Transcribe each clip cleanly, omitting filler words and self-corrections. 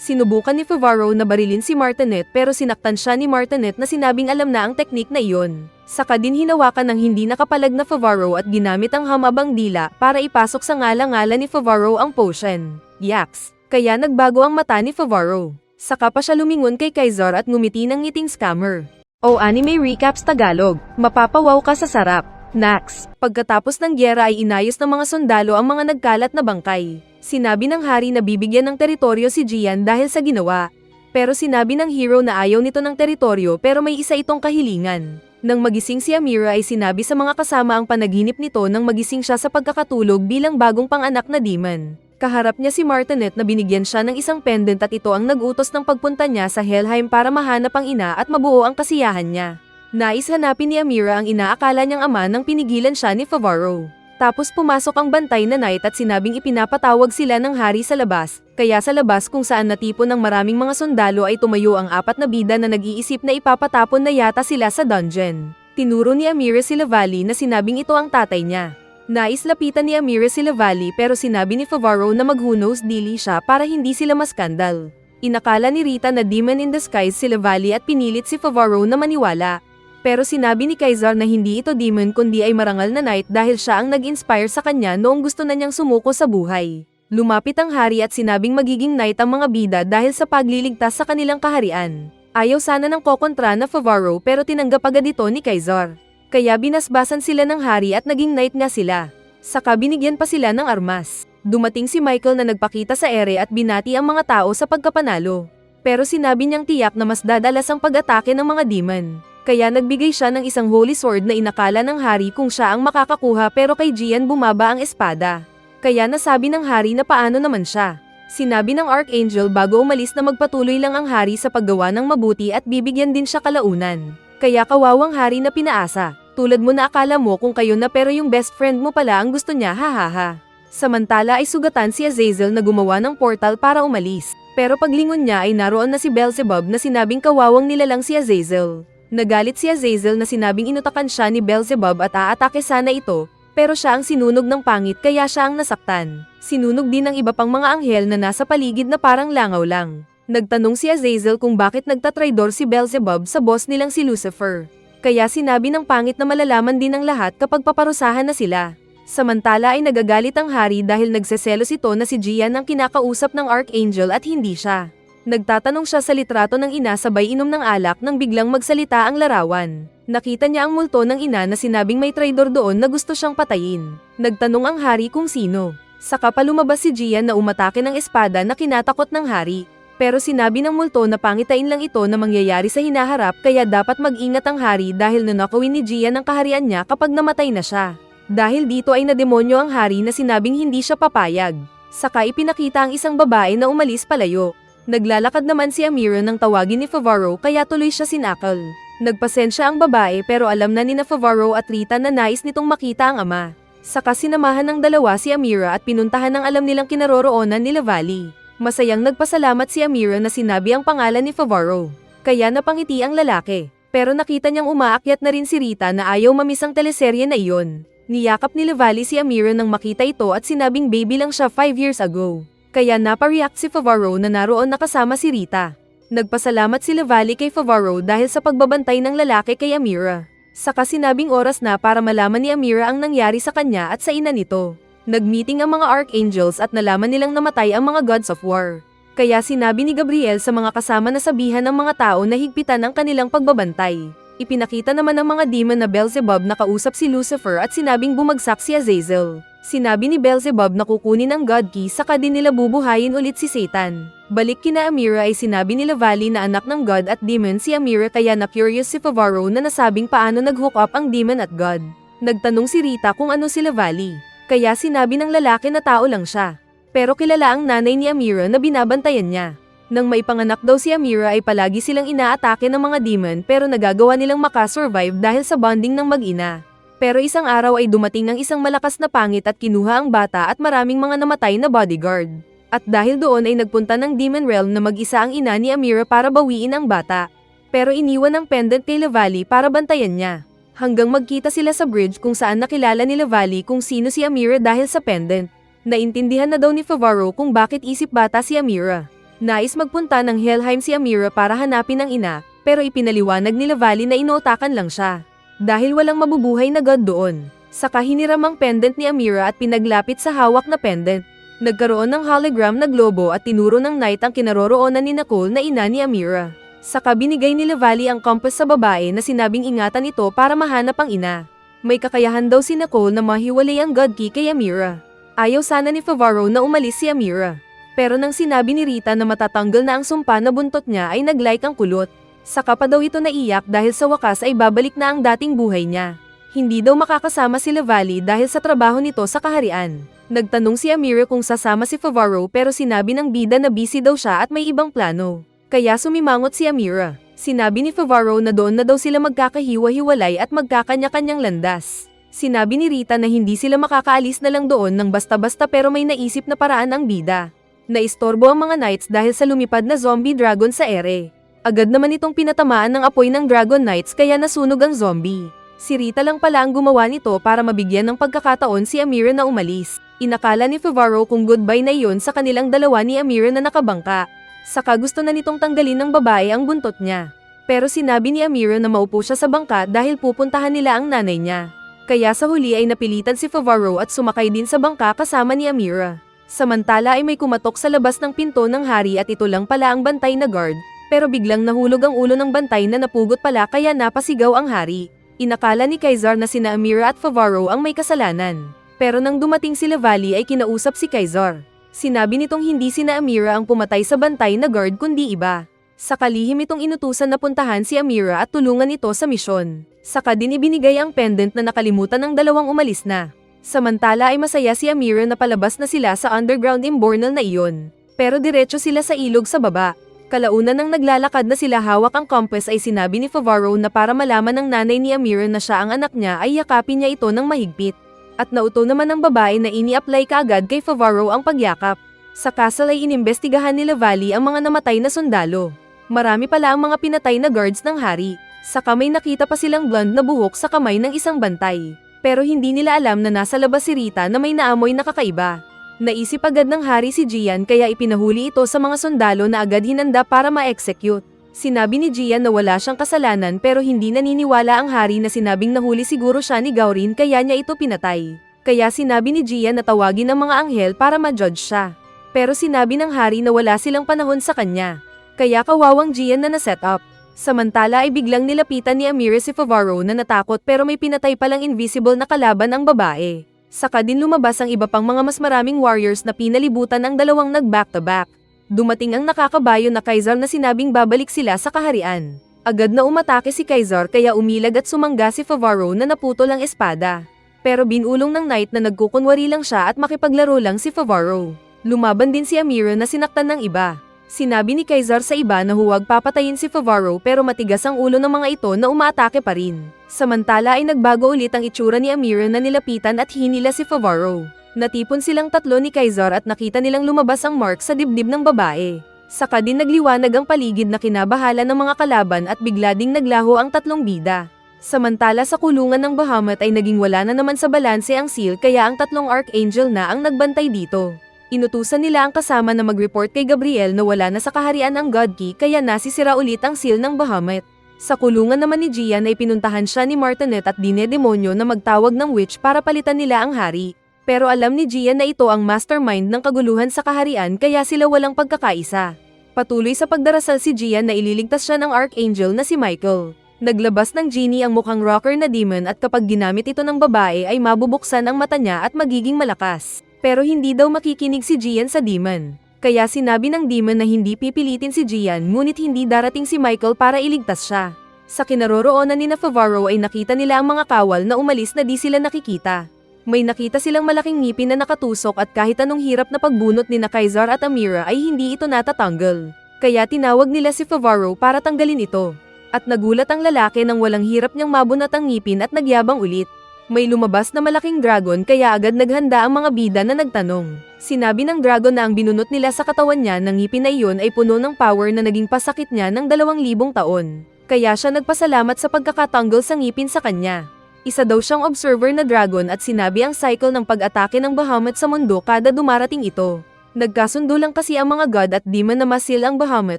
Sinubukan ni Favaro na barilin si Martinet pero sinaktan siya ni Martinet na sinabing alam na ang teknik na iyon. Saka din hinawakan ng hindi nakapalag na Favaro at ginamit ang hamabang dila para ipasok sa ngala-ngala ni Favaro ang potion. Yaks! Kaya nagbago ang mata ni Favaro. Saka pa siya lumingon kay Kaiser at ngumiti ng ngiting scammer. O Anime Recaps Tagalog, mapapawaw ka sa sarap. Nax! Pagkatapos ng gyera ay inayos ng mga sundalo ang mga nagkalat na bangkay. Sinabi ng hari na bibigyan ng teritoryo si Gian dahil sa ginawa. Pero sinabi ng hero na ayaw nito ng teritoryo pero may isa itong kahilingan. Nang magising si Amira ay sinabi sa mga kasama ang panaginip nito nang magising siya sa pagkakatulog bilang bagong panganak na demon. Kaharap niya si Martinet na binigyan siya ng isang pendant at ito ang nag-utos ng pagpunta niya sa Helheim para mahanap ang ina at mabuo ang kasiyahan niya. Nais hanapin ni Amira ang inaakala niyang ama nang pinigilan siya ni Favaro. Tapos pumasok ang bantay na knight at sinabing ipinapatawag sila ng hari sa labas, kaya sa labas kung saan natipon ng maraming mga sundalo ay tumayo ang apat na bida na nag-iisip na ipapatapon na yata sila sa dungeon. Tinuro ni Amira si Lavallee na sinabing ito ang tatay niya. Nais lapitan ni Amira si Lavallee pero sinabi ni Favaro na mag-who-knows dili siya para hindi sila maskandal. Inakala ni Rita na demon in disguise si Lavallee at pinilit si Favaro na maniwala. Pero sinabi ni Kaiser na hindi ito demon kundi ay marangal na knight dahil siya ang nag-inspire sa kanya noong gusto na niyang sumuko sa buhay. Lumapit ang hari at sinabing magiging knight ang mga bida dahil sa pagliligtas sa kanilang kaharian. Ayaw sana ng kokontra na Favaro pero tinanggap agad ito ni Kaiser. Kaya binasbasan sila ng hari at naging knight nga sila. Saka binigyan pa sila ng armas. Dumating si Michael na nagpakita sa ere at binati ang mga tao sa pagkapanalo. Pero sinabi niyang tiyak na mas dadalas ang pag-atake ng mga demon. Kaya nagbigay siya ng isang holy sword na inakala ng hari kung siya ang makakakuha pero kay Gian bumaba ang espada. Kaya nasabi ng hari na paano naman siya. Sinabi ng Archangel bago umalis na magpatuloy lang ang hari sa paggawa ng mabuti at bibigyan din siya kalaunan. Kaya kawawang hari na pinaasa. Tulad mo na akala mo kung kayo na pero yung best friend mo pala ang gusto niya hahaha. Samantala ay sugatan si Azazel na gumawa ng portal para umalis. Pero paglingon niya ay naroon na si Beelzebub na sinabing kawawang nilalang si Azazel. Nagalit si Azazel na sinabing inutakan siya ni Beelzebub at aatake sana ito, pero siya ang sinunog ng pangit kaya siya ang nasaktan. Sinunog din ng iba pang mga anghel na nasa paligid na parang langaw lang. Nagtanong si Azazel kung bakit nagtatraidor si Beelzebub sa boss nilang si Lucifer. Kaya sinabi ng pangit na malalaman din ng lahat kapag paparusahan na sila. Samantala ay nagagalit ang hari dahil nagseselos ito na si Gian ang kinakausap ng Archangel at hindi siya. Nagtatanong siya sa litrato ng ina sabay inom ng alak nang biglang magsalita ang larawan. Nakita niya ang multo ng ina na sinabing may traidor doon na gusto siyang patayin. Nagtanong ang hari kung sino. Saka pa lumabas si Gian na umatake ng espada na kinatakot ng hari. Pero sinabi ng multo na pangitain lang ito na mangyayari sa hinaharap kaya dapat mag-ingat ang hari dahil nanakawin ni Gian ang kaharian niya kapag namatay na siya. Dahil dito ay nademonyo ang hari na sinabing hindi siya papayag. Saka ipinakita ang isang babae na umalis palayo. Naglalakad naman si Amira nang tawagin ni Favaro kaya tuloy siya sinakal. Nagpasensya ang babae pero alam na ni na Favaro at Rita na nais nitong makita ang ama. Saka sinamahan ng dalawa si Amira at pinuntahan ng alam nilang kinaroroonan ni Lavallee. Masayang nagpasalamat si Amira na sinabi ang pangalan ni Favaro. Kaya napangiti ang lalaki. Pero nakita niyang umaakyat na rin si Rita na ayaw mamisang teleserye na iyon. Niyakap ni Lavallee si Amira nang makita ito at sinabing baby lang siya 5 years ago. Kaya napareact si Favaro na naroon nakasama si Rita. Nagpasalamat si Lavallee kay Favaro dahil sa pagbabantay ng lalaki kay Amira. Saka sinabing oras na para malaman ni Amira ang nangyari sa kanya at sa ina nito. Nagmeeting ang mga Archangels at nalaman nilang namatay ang mga Gods of War. Kaya sinabi ni Gabriel sa mga kasama na sabihan ng mga tao na higpitan ang kanilang pagbabantay. Ipinakita naman ng mga demon na Beelzebub na kausap si Lucifer at sinabing bumagsak si Azazel. Sinabi ni Beelzebub na kukunin ang God Key saka din nila bubuhayin ulit si Satan. Balik kina Amira ay sinabi ni Lavallee na anak ng God at demon si Amira kaya na-curious si Favaro na nasabing paano nag-hook up ang demon at God. Nagtanong si Rita kung ano si Lavallee. Kaya sinabi ng lalaki na tao lang siya. Pero kilala ang nanay ni Amira na binabantayan niya. Nang maipanganak daw si Amira ay palagi silang inaatake ng mga demon pero nagagawa nilang makasurvive dahil sa bonding ng mag-ina. Pero isang araw ay dumating ang isang malakas na pangit at kinuha ang bata at maraming mga namatay na bodyguard. At dahil doon ay nagpunta ng Demon Realm na mag-isa ang ina ni Amira para bawiin ang bata. Pero iniwan ang pendant kay Lavallee para bantayan niya. Hanggang magkita sila sa bridge kung saan nakilala ni Lavallee kung sino si Amira dahil sa pendant. Naintindihan na daw ni Favaro kung bakit isip bata si Amira. Nais magpunta ng Helheim si Amira para hanapin ang ina, pero ipinaliwanag ni Lavali na inootakan lang siya. Dahil walang mabubuhay na god doon. Saka hiniram ang pendant ni Amira at pinaglapit sa hawak na pendant. Nagkaroon ng hologram na globo at tinuro ng knight ang kinaroroonan ni Nicole na ina ni Amira. Saka binigay ni Lavali ang compass sa babae na sinabing ingatan ito para mahanap ang ina. May kakayahan daw si Nicole na mahiwalay ang god key kay Amira. Ayaw sana ni Favaro na umalis si Amira. Pero nang sinabi ni Rita na matatanggal na ang sumpa na buntot niya ay naglike ang kulot. Saka pa daw ito naiyak dahil sa wakas ay babalik na ang dating buhay niya. Hindi daw makakasama si Lavali dahil sa trabaho nito sa kaharian. Nagtanong si Amira kung sasama si Favaro pero sinabi ng bida na busy daw siya at may ibang plano. Kaya sumimangot si Amira. Sinabi ni Favaro na doon na daw sila magkakahiwa-hiwalay at magkakanya-kanyang landas. Sinabi ni Rita na hindi sila makakaalis na lang doon ng basta-basta pero may naisip na paraan ang bida. Naistorbo ang mga knights dahil sa lumipad na zombie dragon sa ere. Agad naman itong pinatamaan ng apoy ng dragon knights kaya nasunog ang zombie. Si Rita lang pala ang gumawa nito para mabigyan ng pagkakataon si Amira na umalis. Inakala ni Favaro kung goodbye na iyon sa kanilang dalawa ni Amira na nakabangka. Saka gusto na nitong tanggalin ng babae ang buntot niya. Pero sinabi ni Amira na maupo siya sa bangka dahil pupuntahan nila ang nanay niya. Kaya sa huli ay napilitan si Favaro at sumakay din sa bangka kasama ni Amira. Samantala ay may kumatok sa labas ng pinto ng hari at ito lang pala ang bantay na guard. Pero biglang nahulog ang ulo ng bantay na napugot pala kaya napasigaw ang hari. Inakala ni Kaizar na sina Amira at Favaro ang may kasalanan. Pero nang dumating si Lavali ay kinausap si Kaizar. Sinabi nitong hindi sina Amira ang pumatay sa bantay na guard kundi iba. Sa kalihim itong inutusan na puntahan si Amira at tulungan ito sa misyon. Saka din ibinigay ang pendant na nakalimutan ng dalawang umalis na. Samantala ay masaya si Amira na palabas na sila sa underground imbornal na iyon. Pero diretso sila sa ilog sa baba. Kalaunan nang naglalakad na sila hawak ang compass ay sinabi ni Favaro na para malaman ng nanay ni Amira na siya ang anak niya ay yakapin niya ito ng mahigpit. At nauto naman ng babae na ini-apply kaagad kay Favaro ang pagyakap. Sa kasal ay inimbestigahan ni Lavali ang mga namatay na sundalo. Marami pala ang mga pinatay na guards ng hari. Saka may nakita pa silang blonde na buhok sa kamay ng isang bantay. Pero hindi nila alam na nasa labas si Rita na may naamoy na kakaiba. Naisip agad ng hari si Gian kaya ipinahuli ito sa mga sundalo na agad hinanda para ma-execute. Sinabi ni Gian na wala siyang kasalanan pero hindi naniniwala ang hari na sinabing nahuli siguro siya ni Gaurin kaya niya ito pinatay. Kaya sinabi ni Gian na tawagin ang mga anghel para ma-judge siya. Pero sinabi ng hari na wala silang panahon sa kanya. Kaya kawawang Gian na na-set up. Samantala ay biglang nilapitan ni Amira si Favaro na natakot pero may pinatay palang invisible na kalaban ang babae. Saka din lumabas ang iba pang mga mas maraming warriors na pinalibutan ang dalawang nag-back-to-back. Dumating ang nakakabayo na Kaizar na sinabing babalik sila sa kaharian. Agad na umatake si Kaizar kaya umilag at sumangga si Favaro na naputol ang espada. Pero binulong ng knight na nagkukunwari lang siya at makipaglaro lang si Favaro. Lumaban din si Amira na sinaktan ng iba. Sinabi ni Kaizar sa iba na huwag papatayin si Favaro pero matigas ang ulo ng mga ito na umaatake pa rin. Samantala ay nagbago ulit ang itsura ni Amira na nilapitan at hinila si Favaro. Natipon silang tatlo ni Kaizar at nakita nilang lumabas ang mark sa dibdib ng babae. Saka din nagliwanag ang paligid na kinabahala ng mga kalaban at bigla ding naglaho ang tatlong bida. Samantala sa kulungan ng Bahamut ay naging wala na naman sa balanse ang seal kaya ang tatlong archangel na ang nagbantay dito. Inutusan nila ang kasama na mag-report kay Gabriel na wala na sa kaharian ang God Key kaya nasisira ulit ang seal ng Bahamut. Sa kulungan naman ni Gian ay pinuntahan siya ni Martinet at dinedemonyo na magtawag ng witch para palitan nila ang hari. Pero alam ni Gian na ito ang mastermind ng kaguluhan sa kaharian kaya sila walang pagkakaisa. Patuloy sa pagdarasal si Gian na ililigtas siya ng archangel na si Michael. Naglabas ng genie ang mukhang rocker na demon at kapag ginamit ito ng babae ay mabubuksan ang mata niya at magiging malakas. Pero hindi daw makikinig si Gian sa demon. Kaya sinabi ng demon na hindi pipilitin si Gian ngunit hindi darating si Michael para iligtas siya. Sa kinaroroonan ni Favaro ay nakita nila ang mga kawal na umalis na di sila nakikita. May nakita silang malaking ngipin na nakatusok at kahit anong hirap na pagbunot ni Kaizar at Amira ay hindi ito natatanggal. Kaya tinawag nila si Favaro para tanggalin ito. At nagulat ang lalaki nang walang hirap niyang mabunot ang ngipin at nagyabang ulit. May lumabas na malaking dragon kaya agad naghanda ang mga bida na nagtanong. Sinabi ng dragon na ang binunot nila sa katawan niya ng ngipin na iyon ay puno ng power na naging pasakit niya ng 2,000 taon. Kaya siya nagpasalamat sa pagkakatanggal sa ngipin sa kanya. Isa daw siyang observer na dragon at sinabi ang cycle ng pag-atake ng Bahamut sa mundo kada dumarating ito. Nagkasundo lang kasi ang mga god at demon na masil ang Bahamut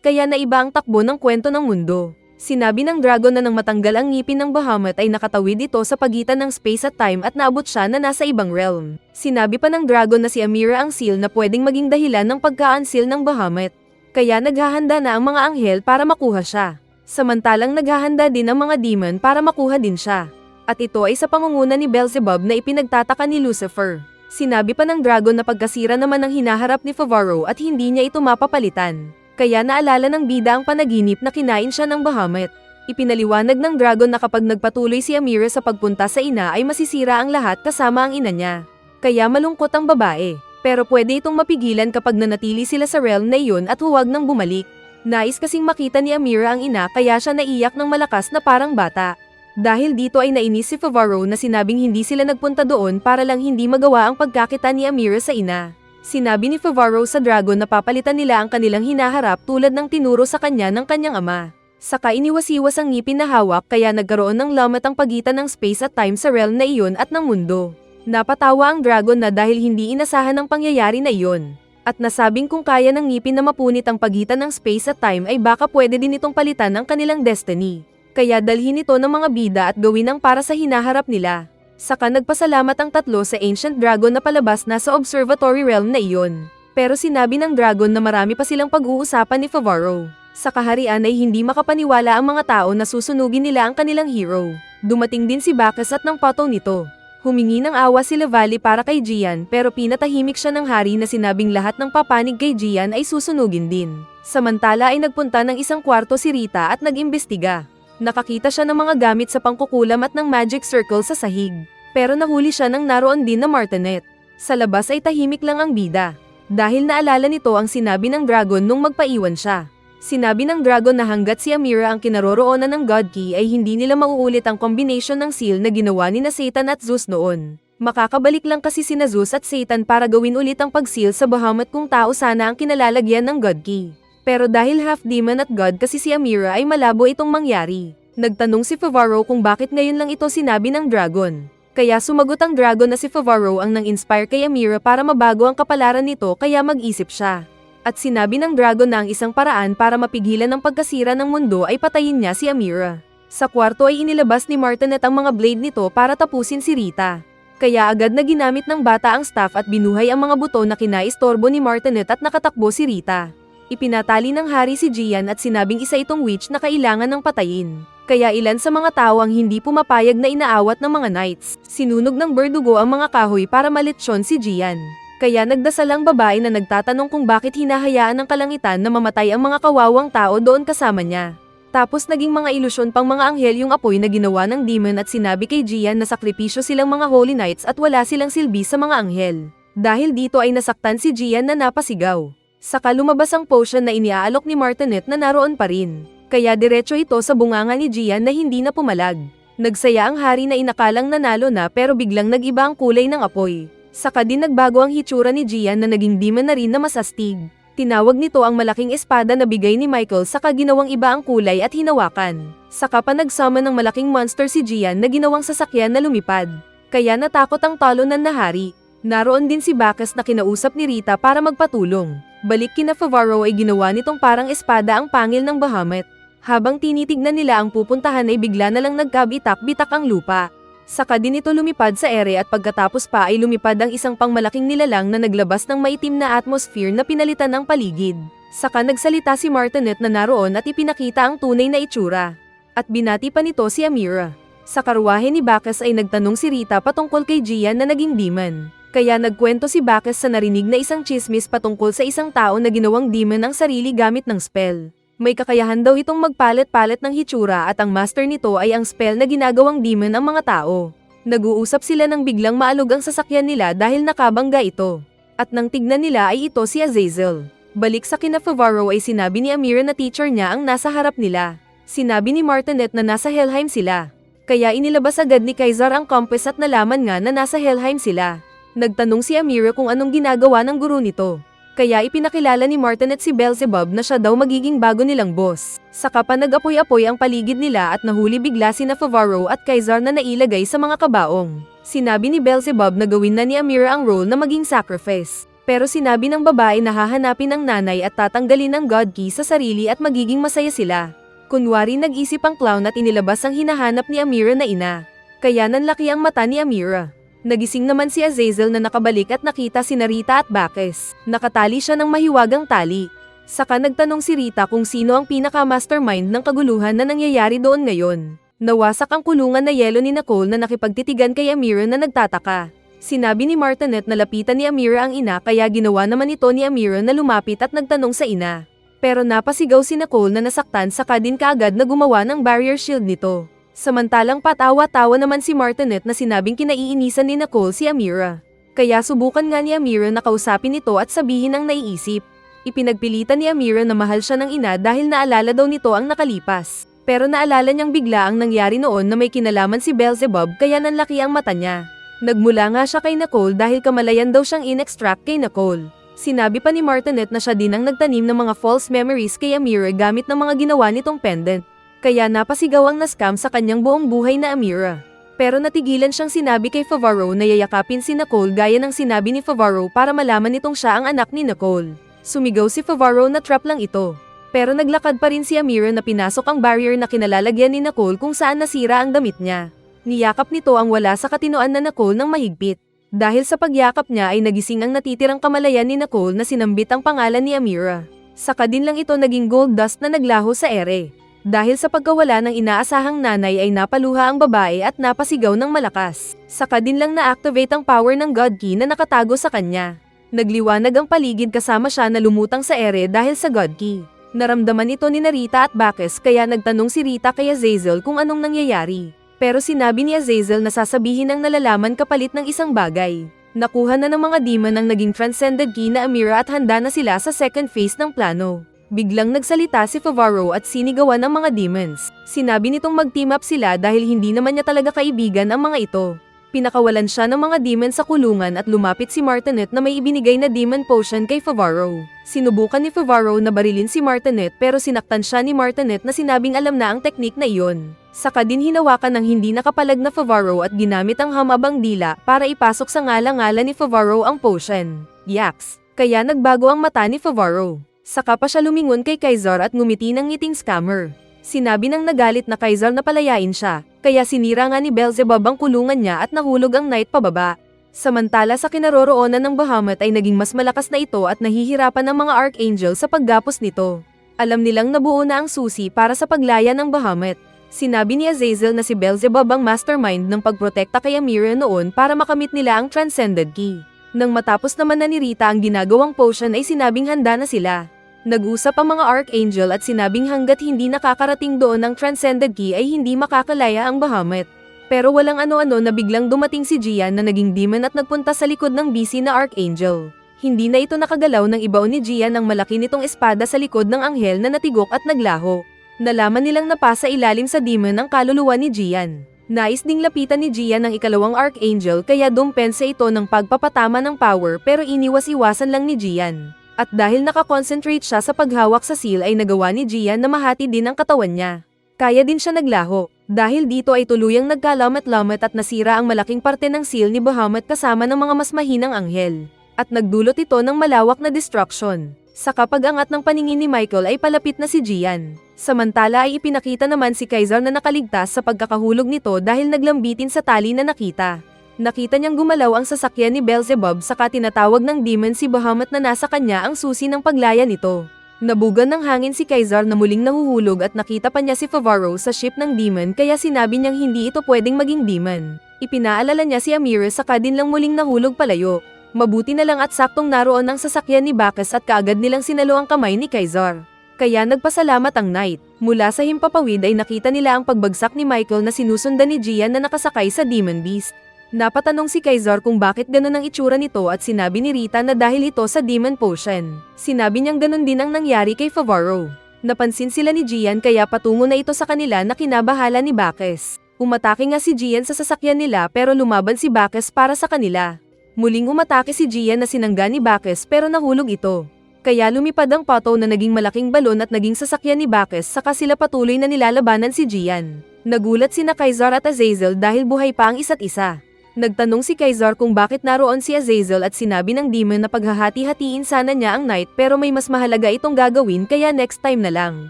kaya naiba ang takbo ng kwento ng mundo. Sinabi ng dragon na nang matanggal ang ngipin ng Bahamut ay nakatawid ito sa pagitan ng space at time at naabot siya na nasa ibang realm. Sinabi pa ng dragon na si Amira ang seal na pwedeng maging dahilan ng pagka-unseal ng Bahamut. Kaya naghahanda na ang mga anghel para makuha siya. Samantalang naghahanda din ang mga demon para makuha din siya. At ito ay sa pangunguna ni Beelzebub na ipinagtataka ni Lucifer. Sinabi pa ng dragon na pagkasira naman ang hinaharap ni Favaro at hindi niya ito mapapalitan. Kaya naalala ng bida ang panaginip na kinain siya ng Bahamut. Ipinaliwanag ng dragon na kapag nagpatuloy si Amira sa pagpunta sa ina ay masisira ang lahat kasama ang ina niya. Kaya malungkot ang babae. Pero pwede itong mapigilan kapag nanatili sila sa realm na iyon at huwag nang bumalik. Nais kasing makita ni Amira ang ina kaya siya naiyak ng malakas na parang bata. Dahil dito ay nainis si Favaro na sinabing hindi sila nagpunta doon para lang hindi magawa ang pagkakita ni Amira sa ina. Sinabi ni Favaro sa dragon na papalitan nila ang kanilang hinaharap tulad ng tinuro sa kanya ng kanyang ama. Saka iniwasiwas ang ngipin na hawak kaya nagkaroon ng lamat ang pagitan ng space at time sa realm na iyon at ng mundo. Napatawa ang dragon na dahil hindi inasahan ang pangyayari na iyon. At nasabing kung kaya ng ngipin na mapunit ang pagitan ng space at time ay baka pwede din itong palitan ang kanilang destiny. Kaya dalhin ito ng mga bida at gawin ang para sa hinaharap nila. Saka nagpasalamat ang tatlo sa Ancient Dragon na palabas na sa Observatory Realm na iyon. Pero sinabi ng dragon na marami pa silang pag-uusapan ni Favaro. Sa kaharian ay hindi makapaniwala ang mga tao na susunugin nila ang kanilang hero. Dumating din si Bacchus at nang pataw nito. Humingi ng awa si Lavali para kay Gian pero pinatahimik siya ng hari na sinabing lahat ng papanig kay Gian ay susunugin din. Samantala ay nagpunta ng isang kwarto si Rita at nag-imbestiga. Nakakita siya ng mga gamit sa pangkukulam at ng magic circle sa sahig. Pero nahuli siya nang naroon din na Martinet. Sa labas ay tahimik lang ang bida. Dahil naalala nito ang sinabi ng dragon nung magpaiwan siya. Sinabi ng dragon na hanggat si Amira ang kinaroroonan ng God Key ay hindi nila mauulit ang combination ng seal na ginawa ni na Satan at Zeus noon. Makakabalik lang kasi sina Zeus at Satan para gawin ulit ang pag-seal sa Bahamut kung tao sana ang kinalalagyan ng God Key. Pero dahil half demon at god kasi si Amira ay malabo itong mangyari. Nagtanong si Favaro kung bakit ngayon lang ito sinabi ng dragon. Kaya sumagot ang dragon na si Favaro ang nang-inspire kay Amira para mabago ang kapalaran nito kaya mag-isip siya. At sinabi ng dragon na ang isang paraan para mapigilan ang pagkasira ng mundo ay patayin niya si Amira. Sa kwarto ay inilabas ni Martinet ang mga blade nito para tapusin si Rita. Kaya agad na ginamit ng bata ang staff at binuhay ang mga buto na kinaistorbo ni Martinet at nakatakbo si Rita. Ipinatali ng hari si Gian at sinabing isa itong witch na kailangan ng patayin. Kaya ilan sa mga tao ang hindi pumapayag na inaawat ng mga knights. Sinunog ng Verdugo ang mga kahoy para malitsyon si Gian. Kaya nagdasal ang babae na nagtatanong kung bakit hinahayaan ng kalangitan na mamatay ang mga kawawang tao doon kasama niya. Tapos naging mga ilusyon pang mga anghel yung apoy na ginawa ng demon at sinabi kay Gian na sakripisyo silang mga holy knights at wala silang silbi sa mga anghel. Dahil dito ay nasaktan si Gian na napasigaw. Saka lumabas ang potion na iniaalok ni Martinet na naroon pa rin. Kaya diretso ito sa bunganga ni Gian na hindi na pumalag. Nagsaya ang hari na inakalang nanalo na pero biglang nag-iba ang kulay ng apoy. Saka din nagbago ang hitsura ni Gian na naging demon na rin na mas astig. Tinawag nito ang malaking espada na bigay ni Michael saka ginawang iba ang kulay at hinawakan. Saka pa nagsama ng malaking monster si Gian na ginawang sasakyan na lumipad. Kaya natakot ang talunan na hari. Naroon din si Bacchus na kinausap ni Rita para magpatulong. Balik kina Favaro ay ginawa nitong parang espada ang pangil ng Bahamut. Habang tinitignan nila ang pupuntahan ay bigla na lang nagkabitak-bitak ang lupa. Saka din ito lumipad sa ere at pagkatapos pa ay lumipad ang isang pangmalaking nilalang na naglabas ng maitim na atmosphere na pinalitan ng paligid. Saka nagsalita si Martinet na naroon at ipinakita ang tunay na itsura. At binati pa nito si Amira. Sa karwahe ni Bacchus ay nagtanong si Rita patungkol kay Gian na naging demon. Kaya nagkwento si Bacchus sa narinig na isang chismis patungkol sa isang tao na ginawang demon ang sarili gamit ng spell. May kakayahan daw itong magpalit-palit ng hitsura at ang master nito ay ang spell na ginagawang demon ang mga tao. Nag-uusap sila nang biglang maalog ang sasakyan nila dahil nakabangga ito. At nang tignan nila ay ito si Azazel. Balik sa kina Favaro ay sinabi ni Amira na teacher niya ang nasa harap nila. Sinabi ni Martinet na nasa Helheim sila. Kaya inilabas agad ni Kaisar ang compass at nalaman nga na nasa Helheim sila. Nagtanong si Amira kung anong ginagawa ng guru nito. Kaya ipinakilala ni Martinet si Beelzebub na siya daw magiging bago nilang boss. Saka pa nag-apoy-apoy ang paligid nila at nahuli bigla sina Favaro at Kaisar na nailagay sa mga kabaong. Sinabi ni Beelzebub na gawin na ni Amira ang role na maging sacrifice. Pero sinabi ng babae na hahanapin ang nanay at tatanggalin ang God Key sa sarili at magiging masaya sila. Kunwari nag-isip ang clown at inilabas ang hinahanap ni Amira na ina. Kaya nanlaki ang mata ni Amira. Nagising naman si Azazel na nakabalik at nakita si Rita at Bacchus. Nakatali siya ng mahiwagang tali. Saka nagtanong si Rita kung sino ang pinaka-mastermind ng kaguluhan na nangyayari doon ngayon. Nawasak ang kulungan na yelo ni Nicole na nakipagtitigan kay Amira na nagtataka. Sinabi ni Martinet na lapitan ni Amira ang ina kaya ginawa naman ito ni Amira na lumapit at nagtanong sa ina. Pero napasigaw si Nicole na nasaktan saka din kaagad na gumawa ng barrier shield nito. Samantalang patawa-tawa naman si Martinet na sinabing kinaiinisan ni Nicole si Amira. Kaya subukan nga ni Amira na kausapin ito at sabihin ang naiisip. Ipinagpilitan ni Amira na mahal siya ng ina dahil naalala daw nito ang nakalipas. Pero naalala niyang bigla ang nangyari noon na may kinalaman si Beelzebub kaya nanlaki ang mata niya. Nagmula nga siya kay Nicole dahil kamalayan daw siyang in-extract kay Nicole. Sinabi pa ni Martinet na siya din ang nagtanim ng mga false memories kay Amira gamit ng mga ginawa nitong pendant. Kaya napasigaw ang na-scam sa kanyang buong buhay na Amira. Pero natigilan siyang sinabi kay Favaro na yayakapin si Nicole gaya ng sinabi ni Favaro para malaman nitong siya ang anak ni Nicole. Sumigaw si Favaro na trap lang ito. Pero naglakad pa rin si Amira na pinasok ang barrier na kinalalagyan ni Nicole kung saan nasira ang damit niya. Niyakap nito ang wala sa katinoan na Nicole ng mahigpit. Dahil sa pagyakap niya ay nagising ang natitirang kamalayan ni Nicole na sinambit ang pangalan ni Amira. Saka din lang ito naging gold dust na naglaho sa ere. Dahil sa pagkawala ng inaasahang nanay ay napaluha ang babae at napasigaw ng malakas. Saka din lang na-activate ang power ng God Key na nakatago sa kanya. Nagliwanag ang paligid kasama siya na lumutang sa ere dahil sa God Key. Naramdaman ito ni Rita at Bacchus kaya nagtanong si Rita kay Azazel kung anong nangyayari. Pero sinabi ni Azazel na sasabihin ang nalalaman kapalit ng isang bagay. Nakuha na ng mga demon ang naging transcended key na Amira at handa na sila sa second phase ng plano. Biglang nagsalita si Favaro at sinigawan ng mga demons. Sinabi nitong mag-team up sila dahil hindi naman niya talaga kaibigan ang mga ito. Pinakawalan siya ng mga demon sa kulungan at lumapit si Martinet na may ibinigay na demon potion kay Favaro. Sinubukan ni Favaro na barilin si Martinet pero sinaktan siya ni Martinet na sinabing alam na ang teknik na iyon. Saka din hinawakan ng hindi nakapalag na Favaro at ginamit ang hamabang dila para ipasok sa ngala-ngala ni Favaro ang potion. Yaks! Kaya nagbago ang mata ni Favaro. Saka pa siya lumingon kay Kaizar at ngumiti ng ngiting scammer. Sinabi ng nagalit na Kaizar na palayain siya, kaya sinira nga ni Beelzebub ang kulungan niya at nahulog ang knight pababa. Samantala sa kinaroroonan ng Bahamut ay naging mas malakas na ito at nahihirapan ang mga Archangel sa paggapos nito. Alam nilang nabuo na ang susi para sa paglaya ng Bahamut. Sinabi ni Azazel na si Beelzebub ang mastermind ng pagprotekta kay Amira noon para makamit nila ang Transcended Key. Nang matapos naman na ni Rita ang ginagawang potion ay sinabing handa na sila. Nag-usap ang mga Archangel at sinabing hanggat hindi nakakarating doon ang Transcended Key ay hindi makakalaya ang Bahamut. Pero walang ano-ano na biglang dumating si Gian na naging demon at nagpunta sa likod ng busy na Archangel. Hindi na ito nakagalaw ng ibaw ni Gian ng malaki nitong espada sa likod ng anghel na natigok at naglaho. Nalaman nilang napasa ilalim sa demon ang kaluluwa ni Gian. Nais ding lapitan ni Gian ang ikalawang Archangel kaya dumpensa ito ng pagpapatama ng power pero iniwas-iwasan lang ni Gian. At dahil nakakonsentrate siya sa paghawak sa seal ay nagawa ni Gian na mahati din ang katawan niya. Kaya din siya naglaho. Dahil dito ay tuluyang nagkalamat-lamat at nasira ang malaking parte ng seal ni Bahamut kasama ng mga mas mahinang anghel. At nagdulot ito ng malawak na destruction. Sa kapag-angat ng paningin ni Michael ay palapit na si Gian. Samantala ay ipinakita naman si Kaizar na nakaligtas sa pagkakahulog nito dahil naglambitin sa tali na nakita. Nakita niyang gumalaw ang sasakyan ni Beelzebub saka tinatawag ng demon si Bahamut na nasa kanya ang susi ng paglaya nito. Nabugan ng hangin si Kaizar na muling nahuhulog at nakita pa niya si Favaro sa ship ng demon kaya sinabi niyang hindi ito pwedeng maging demon. Ipinaalala niya si Amira saka din lang muling nahulog palayo. Mabuti na lang at saktong naroon ang sasakyan ni Bacchus at kaagad nilang sinalo ang kamay ni Kaizar. Kaya nagpasalamat ang knight. Mula sa himpapawid ay nakita nila ang pagbagsak ni Michael na sinusundan ni Gian na nakasakay sa Demon Beast. Napatanong si Kaizar kung bakit ganun ang itsura nito at sinabi ni Rita na dahil ito sa Demon Potion. Sinabi niyang ganun din ang nangyari kay Favaro. Napansin sila ni Gian kaya patungo na ito sa kanila na kinabahala ni Bacchus. Umatake nga si Gian sa sasakyan nila pero lumaban si Bacchus para sa kanila. Muling umatake si Gian na sinangga ni Bacchus pero nahulog ito. Kaya lumipad ang pato na naging malaking balon at naging sasakyan ni Bacchus saka sila patuloy na nilalabanan si Gian. Nagulat sina Kaizar at Azazel dahil buhay pa ang isa't isa. Nagtanong si Kaizar kung bakit naroon si Azazel at sinabi ng demon na paghahati-hatiin sana niya ang night pero may mas mahalaga itong gagawin kaya next time na lang.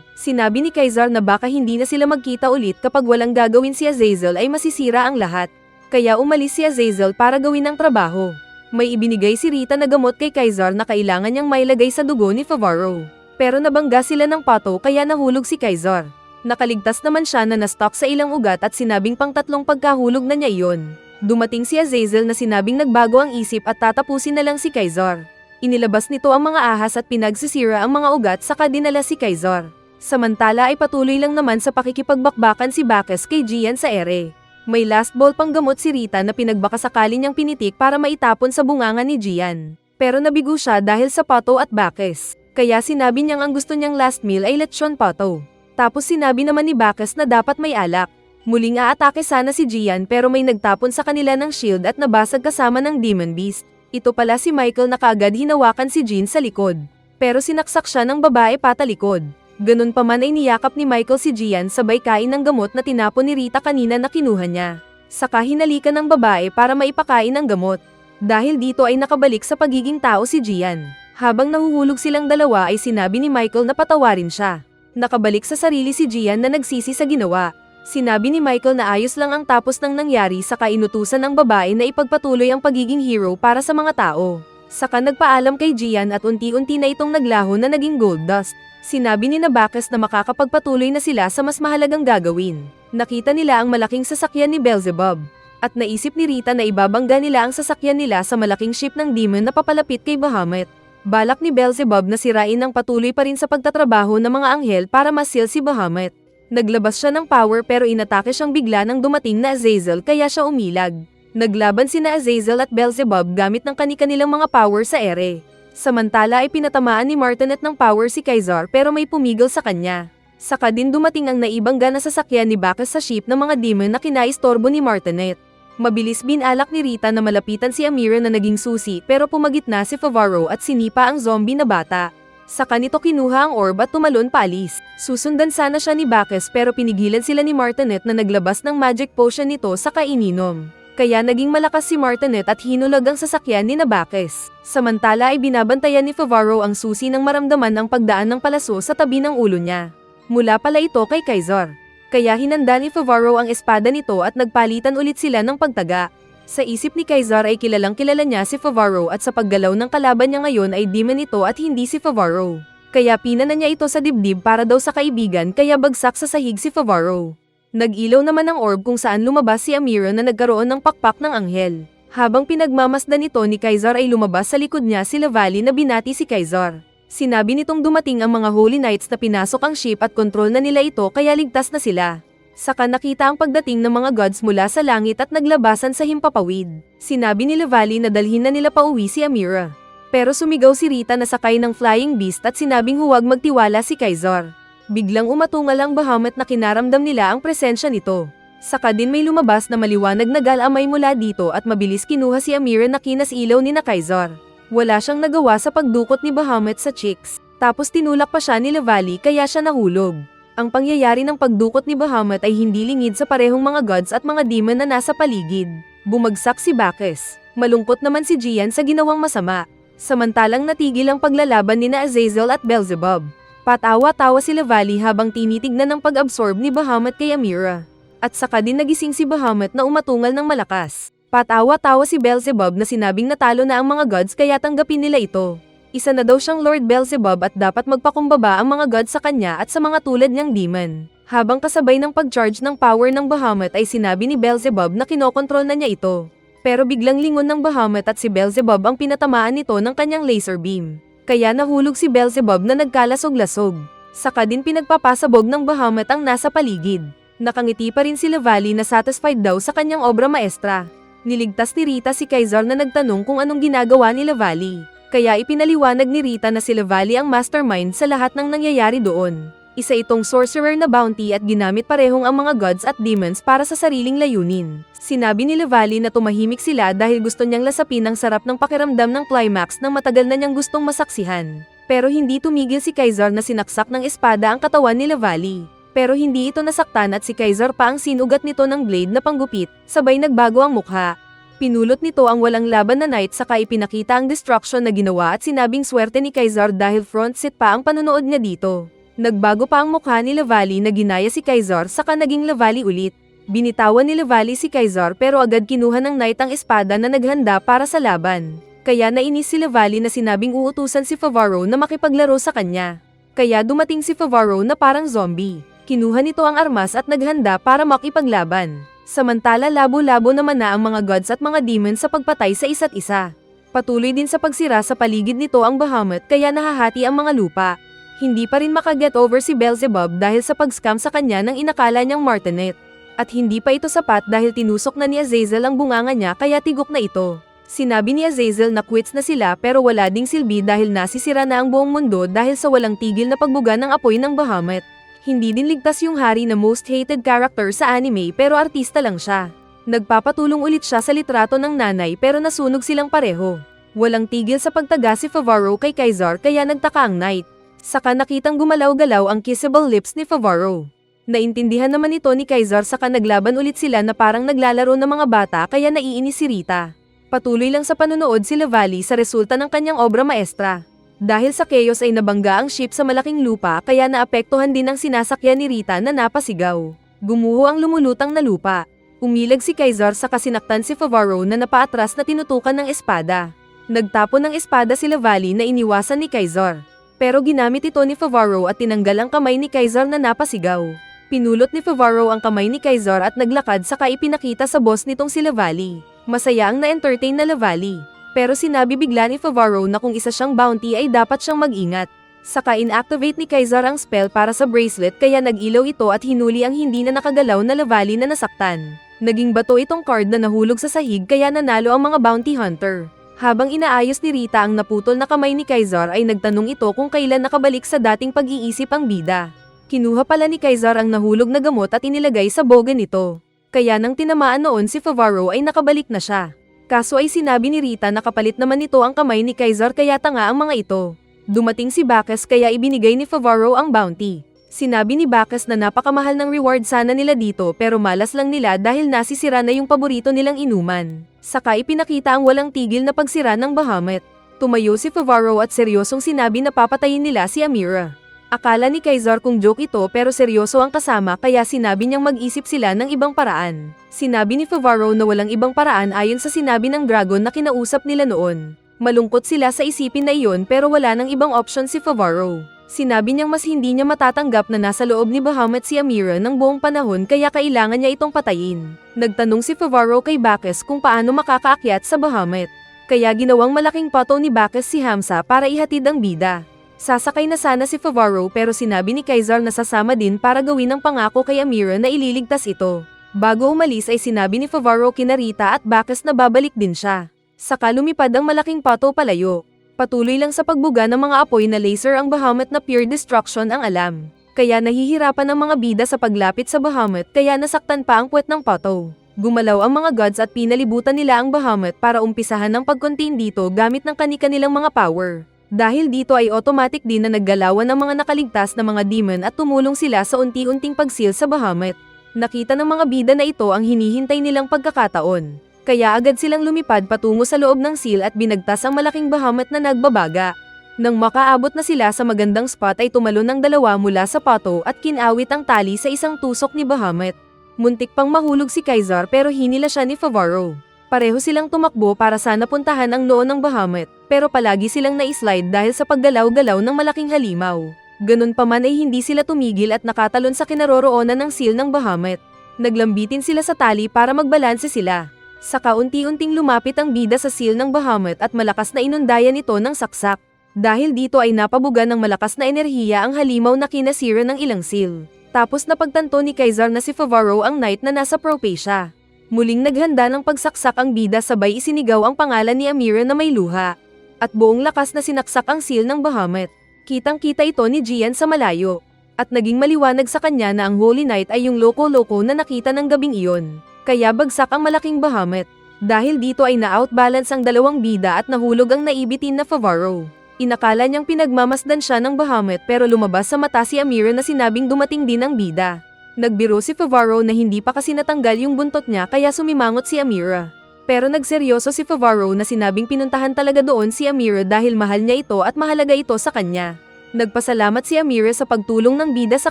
Sinabi ni Kaizar na baka hindi na sila magkita ulit kapag walang gagawin si Azazel ay masisira ang lahat. Kaya umalis si Azazel para gawin ang trabaho. May ibinigay si Rita na gamot kay Kaizar na kailangan niyang mailagay sa dugo ni Favaro. Pero nabangga sila ng pato kaya nahulog si Kaizar. Nakaligtas naman siya na na-stuck sa ilang ugat at sinabing pang tatlong pagkahulog na niya iyon. Dumating si Azazel na sinabing nagbago ang isip at tatapusin na lang si Kaizar. Inilabas nito ang mga ahas at pinagsisira ang mga ugat saka dinala si Kaizar. Samantala ay patuloy lang naman sa pakikipagbakbakan si Bacchus kay Gian sa ere. May last ball pang gamot si Rita na pinagbakasakali niyang pinitik para maitapon sa bunganga ni Gian. Pero nabigo siya dahil sa pato at Bacchus. Kaya sinabi niyang ang gusto niyang last meal ay lechon pato. Tapos sinabi naman ni Bacchus na dapat may alak. Muling aatake sana si Gian pero may nagtapon sa kanila ng shield at nabasag kasama ng Demon Beast. Ito pala si Michael na kaagad hinawakan si Jean sa likod. Pero sinaksak siya ng babae patalikod. Ganun pa man ay niyakap ni Michael si Gian sabay kain ng gamot na tinapon ni Rita kanina na kinuha niya. Saka hinalikan ng babae para maipakain ang gamot. Dahil dito ay nakabalik sa pagiging tao si Gian. Habang nahuhulog silang dalawa ay sinabi ni Michael na patawarin siya. Nakabalik sa sarili si Gian na nagsisi sa ginawa. Sinabi ni Michael na ayos lang ang tapos ng nangyari saka inutusan ng babae na ipagpatuloy ang pagiging hero para sa mga tao. Saka nagpaalam kay Gian at unti-unti na itong naglaho na naging gold dust. Sinabi ni Bacchus na makakapagpatuloy na sila sa mas mahalagang gagawin. Nakita nila ang malaking sasakyan ni Beelzebub. At naisip ni Rita na ibabangga nila ang sasakyan nila sa malaking ship ng demon na papalapit kay Bahamut. Balak ni Beelzebub na sirain ang patuloy pa rin sa pagtatrabaho ng mga anghel para masil si Bahamut. Naglabas siya ng power pero inatake siyang bigla nang dumating na Azazel kaya siya umilag. Naglaban sina Azazel at Beelzebub gamit ng kani-kanilang mga power sa ere. Samantala ay pinatamaan ni Martinet ng power si Kaizar pero may pumigil sa kanya. Saka din dumating ang naibangga na sasakyan ni Bacchus sa ship ng mga demon na kinaistorbo ni Martinet. Mabilis binalak ni Rita na malapitan si Amira na naging susi pero pumagitna si Favaro at sinipa ang zombie na bata. Saka nito kinuha ang orb at tumalon paalis. Susundan sana siya ni Bacchus pero pinigilan sila ni Martinet na naglabas ng magic potion nito saka ininom. Kaya naging malakas si Martinet at hinulag ang sasakyan ni Bacchus. Samantala ay binabantayan ni Favaro ang susi nang maramdaman ang pagdaan ng palaso sa tabi ng ulo niya. Mula pala ito kay Kaizar. Kaya hinanda ni Favaro ang espada nito at nagpalitan ulit sila ng pagtaga. Sa isip ni Kaizar ay kilalang kilala niya si Favaro at sa paggalaw ng kalaban niya ngayon ay demon ito at hindi si Favaro. Kaya pinana niya ito sa dibdib para daw sa kaibigan kaya bagsak sa sahig si Favaro. Nag-ilaw naman ang orb kung saan lumabas si Amira na nagkaroon ng pakpak ng anghel. Habang pinagmamasdan nito ni Kaizar ay lumabas sa likod niya si Lavali na binati si Kaizar. Sinabi nitong dumating ang mga Holy Knights na pinasok ang ship at kontrol na nila ito kaya ligtas na sila. Saka nakita ang pagdating ng mga gods mula sa langit at naglabasan sa himpapawid. Sinabi ni Lavali na dalhin na nila pauwi si Amira. Pero sumigaw si Rita na sakay ng flying beast at sinabing huwag magtiwala si Kaizar. Biglang umatungal ang Bahamut na kinaramdam nila ang presensya nito. Saka din may lumabas na maliwanag na galamay mula dito at mabilis kinuha si Amira na kinasilaw ni Kaizar. Wala siyang nagawa sa pagdukot ni Bahamut sa chicks. Tapos tinulak pa siya ni Lavali kaya siya nahulog. Ang pangyayari ng pagdukot ni Bahamut ay hindi lingid sa parehong mga gods at mga demon na nasa paligid. Bumagsak si Bacchus. Malungkot naman si Gian sa ginawang masama. Samantalang natigil ang paglalaban ni Azazel at Beelzebub. Patawa-tawa si Lavali habang tinitignan ang pag-absorb ni Bahamut kay Amira. At saka din nagising si Bahamut na umatungal ng malakas. Patawa-tawa si Beelzebub na sinabing natalo na ang mga gods kaya tanggapin nila ito. Isa na daw siyang Lord Beelzebub at dapat magpakumbaba ang mga gods sa kanya at sa mga tulad niyang demon. Habang kasabay ng pag-charge ng power ng Bahamut ay sinabi ni Beelzebub na kinokontrol na niya ito. Pero biglang lingon ng Bahamut at si Beelzebub ang pinatamaan nito ng kanyang laser beam. Kaya nahulog si Beelzebub na nagkalasog-lasog. Saka din pinagpapasabog ng Bahamut ang nasa paligid. Nakangiti pa rin si Lavali na satisfied daw sa kanyang obra maestra. Niligtas ni Rita si Kaizar na nagtanong kung anong ginagawa ni Lavali. Kaya ipinaliwanag ni Rita na si Lavali ang mastermind sa lahat ng nangyayari doon. Isa itong sorcerer na bounty at ginamit parehong ang mga gods at demons para sa sariling layunin. Sinabi ni Lavali na tumahimik sila dahil gusto niyang lasapin ang sarap ng pakiramdam ng climax ng matagal na niyang gustong masaksihan. Pero hindi tumigil si Kaizar na sinaksak ng espada ang katawan ni Lavali. Pero hindi ito nasaktan at si Kaizar pa ang sinugat nito ng blade na panggupit, sabay nagbago ang mukha. Pinulot nito ang walang laban na night saka ipinakita ang destruction na ginawa at sinabing swerte ni Kaizar dahil front seat pa ang panonood niya dito. Nagbago pa ang mukha ni Lavali na ginaya si Kaizar saka naging Lavali ulit. Binitawan ni Lavali si Kaizar pero agad kinuha ng knight ang espada na naghanda para sa laban. Kaya nainis si Lavali na sinabing uutusan si Favaro na makipaglaro sa kanya. Kaya dumating si Favaro na parang zombie. Kinuha nito ang armas at naghanda para makipaglaban. Samantala labo-labo naman na ang mga gods at mga demons sa pagpatay sa isa't isa. Patuloy din sa pagsira sa paligid nito ang Bahamut kaya nahahati ang mga lupa. Hindi pa rin makaget over si Beelzebub dahil sa pag-scam sa kanya ng inakala niyang Martinet. At hindi pa ito sapat dahil tinusok na ni Azazel ang bunganga niya kaya tigok na ito. Sinabi ni Azazel na quits na sila pero wala ding silbi dahil nasisira na ang buong mundo dahil sa walang tigil na pagbuga ng apoy ng Bahamut. Hindi din ligtas yung hari na most hated character sa anime pero artista lang siya. Nagpapatulong ulit siya sa litrato ng nanay pero nasunog silang pareho. Walang tigil sa pagtaga si Favaro kay Kaizar kaya nagtaka ang knight. Saka nakitang gumalaw-galaw ang kissable lips ni Favaro. Naintindihan naman ito ni Kaizar saka naglaban ulit sila na parang naglalaro ng mga bata kaya naiinis si Rita. Patuloy lang sa panonood si Lavali sa resulta ng kanyang obra maestra. Dahil sa chaos ay nabangga ang ship sa malaking lupa kaya naapektuhan din ang sinasakyan ni Rita na napasigaw. Gumuho ang lumulutang na lupa. Umilag si Kaizar saka sinaktan si Favaro na napaatras na tinutukan ng espada. Nagtapon ng espada si Lavali na iniwasan ni Kaizar. Pero ginamit ito ni Favaro at tinanggal ang kamay ni Kaizar na napasigaw. Pinulot ni Favaro ang kamay ni Kaizar at naglakad saka ipinakita sa boss nitong si Lavali. Masaya ang na-entertain na Lavali. Pero sinabi bigla ni Favaro na kung isa siyang bounty ay dapat siyang mag-ingat. Saka inactivate ni Kaizar ang spell para sa bracelet kaya nag-ilaw ito at hinuli ang hindi na nakagalaw na Lavali na nasaktan. Naging bato itong card na nahulog sa sahig kaya nanalo ang mga bounty hunter. Habang inaayos ni Rita ang naputol na kamay ni Kaizar ay nagtanong ito kung kailan nakabalik sa dating pag-iisip ang bida. Kinuha pala ni Kaizar ang nahulog na gamot at inilagay sa boga nito. Kaya nang tinamaan noon si Favaro ay nakabalik na siya. Kaso ay sinabi ni Rita na kapalit naman nito ang kamay ni Kaizar kaya tanga ang mga ito. Dumating si Bacchus kaya ibinigay ni Favaro ang bounty. Sinabi ni Bacchus na napakamahal ng reward sana nila dito pero malas lang nila dahil nasisira na yung paborito nilang inuman. Saka ipinakita ang walang tigil na pagsira ng Bahamut. Tumayo si Favaro at seryosong sinabi na papatayin nila si Amira. Akala ni Kaizar kung joke ito pero seryoso ang kasama kaya sinabi niyang mag-isip sila ng ibang paraan. Sinabi ni Favaro na walang ibang paraan ayon sa sinabi ng dragon na kinausap nila noon. Malungkot sila sa isipin na iyon pero wala nang ibang option si Favaro. Sinabi niyang mas hindi niya matatanggap na nasa loob ni Bahamut si Amira ng buong panahon kaya kailangan niya itong patayin. Nagtanong si Favaro kay Bacchus kung paano makakaakyat sa Bahamut. Kaya ginawang malaking pato ni Bacchus si Hamsa para ihatid ang bida. Sasakay na sana si Favaro pero sinabi ni Kaizar na sasama din para gawin ang pangako kay Amira na ililigtas ito. Bago umalis ay sinabi ni Favaro kina Rita at Bacchus na babalik din siya. Saka lumipad ang malaking pato palayo. Patuloy lang sa pagbuga ng mga apoy na laser ang Bahamut na pure destruction ang alam. Kaya nahihirapan ang mga bida sa paglapit sa Bahamut kaya nasaktan pa ang puwet ng pato. Gumalaw ang mga gods at pinalibutan nila ang Bahamut para umpisahan ng pag-contain dito gamit ng kani-kanilang mga power. Dahil dito ay automatic din na naggalawan ang mga nakaligtas na mga demon at tumulong sila sa unti-unting pagsil sa Bahamut. Nakita ng mga bida na ito ang hinihintay nilang pagkakataon. Kaya agad silang lumipad patungo sa loob ng seal at binagtas ang malaking Bahamut na nagbabaga. Nang makaabot na sila sa magandang spot ay tumalon ang dalawa mula sa pato at kinawit ang tali sa isang tusok ni Bahamut. Muntik pang mahulog si Kaizar pero hinila siya ni Favaro. Pareho silang tumakbo para sana puntahan ang noo ng Bahamut, pero palagi silang na-slide dahil sa paggalaw-galaw ng malaking halimaw. Ganun pa man ay hindi sila tumigil at nakatalon sa kinaroroonan ng seal ng Bahamut. Naglambitin sila sa tali para magbalanse sila. Saka unti-unting lumapit ang bida sa seal ng Bahamut at malakas na inundayan ito ng saksak. Dahil dito ay napabuga ng malakas na enerhiya ang halimaw na kinasira ng ilang seal. Tapos napagtanto ni Kaizar na si Favaro ang knight na nasa Propacia. Muling naghanda ng pagsaksak ang bida sabay isinigaw ang pangalan ni Amira na may luha. At buong lakas na sinaksak ang seal ng Bahamut. Kitang-kita ito ni Gian sa malayo. At naging maliwanag sa kanya na ang Holy Knight ay yung loko-loko na nakita ng gabing iyon. Kaya bagsak ang malaking Bahamut. Dahil dito ay na-outbalance ang dalawang bida at nahulog ang naibitin na Favaro. Inakala niyang pinagmamasdan siya ng Bahamut pero lumabas sa mata si Amira na sinabing dumating din ang bida. Nagbiro si Favaro na hindi pa kasi natanggal yung buntot niya kaya sumimangot si Amira. Pero nagseryoso si Favaro na sinabing pinuntahan talaga doon si Amira dahil mahal niya ito at mahalaga ito sa kanya. Nagpasalamat si Amira sa pagtulong ng bida sa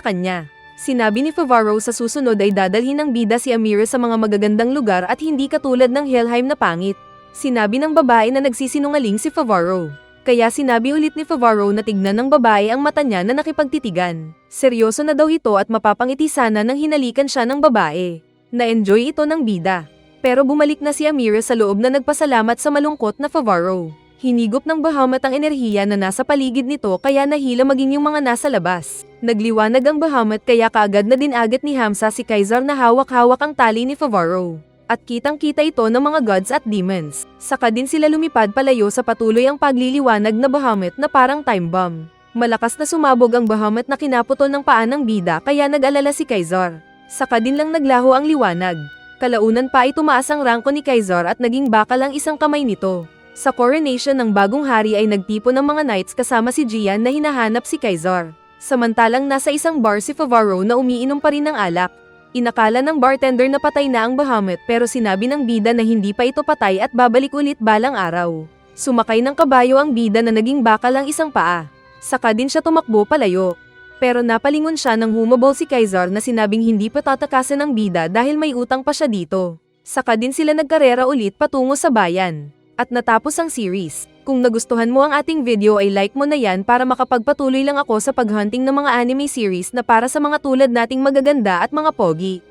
kanya. Sinabi ni Favaro sa susunod ay dadalhin ng bida si Amira sa mga magagandang lugar at hindi katulad ng Helheim na pangit. Sinabi ng babae na nagsisinungaling si Favaro. Kaya sinabi ulit ni Favaro na tignan ng babae ang mata niya na nakipagtitigan. Seryoso na daw ito at mapapangiti sana nang hinalikan siya ng babae. Na-enjoy ito ng bida. Pero bumalik na si Amira sa loob na nagpasalamat sa malungkot na Favaro. Hinigop ng Bahamut ang enerhiya na nasa paligid nito kaya nahila maging yung mga nasa labas. Nagliwanag ang Bahamut kaya kaagad na dinagat ni Hamsa si Kaisar na hawak-hawak ang tali ni Favaro. At kitang-kita ito ng mga gods at demons. Saka din sila lumipad palayo sa patuloy ang pagliliwanag na Bahamut na parang time bomb. Malakas na sumabog ang Bahamut na kinaputol ng paa ng bida kaya nag-alala si Kaisar. Saka din lang naglaho ang liwanag. Kalaunan pa ay tumaas ang rangko ni Kaisar at naging bakal ang isang kamay nito. Sa coronation ng bagong hari ay nagtipon ng mga knights kasama si Gian na hinahanap si Kaisar. Samantalang nasa isang bar si Favaro na umiinom pa rin ng alak. Inakala ng bartender na patay na ang Bahamut pero sinabi ng bida na hindi pa ito patay at babalik ulit balang araw. Sumakay ng kabayo ang bida na naging bakal ang isang paa. Saka din siya tumakbo palayo. Pero napalingon siya nang humabol si Kaisar na sinabing hindi pa tatakasan ng bida dahil may utang pa siya dito. Saka din sila nagkarera ulit patungo sa bayan. At natapos ang series. Kung nagustuhan mo ang ating video ay like mo na yan para makapagpatuloy lang ako sa paghunting ng mga anime series na para sa mga tulad nating magaganda at mga pogi.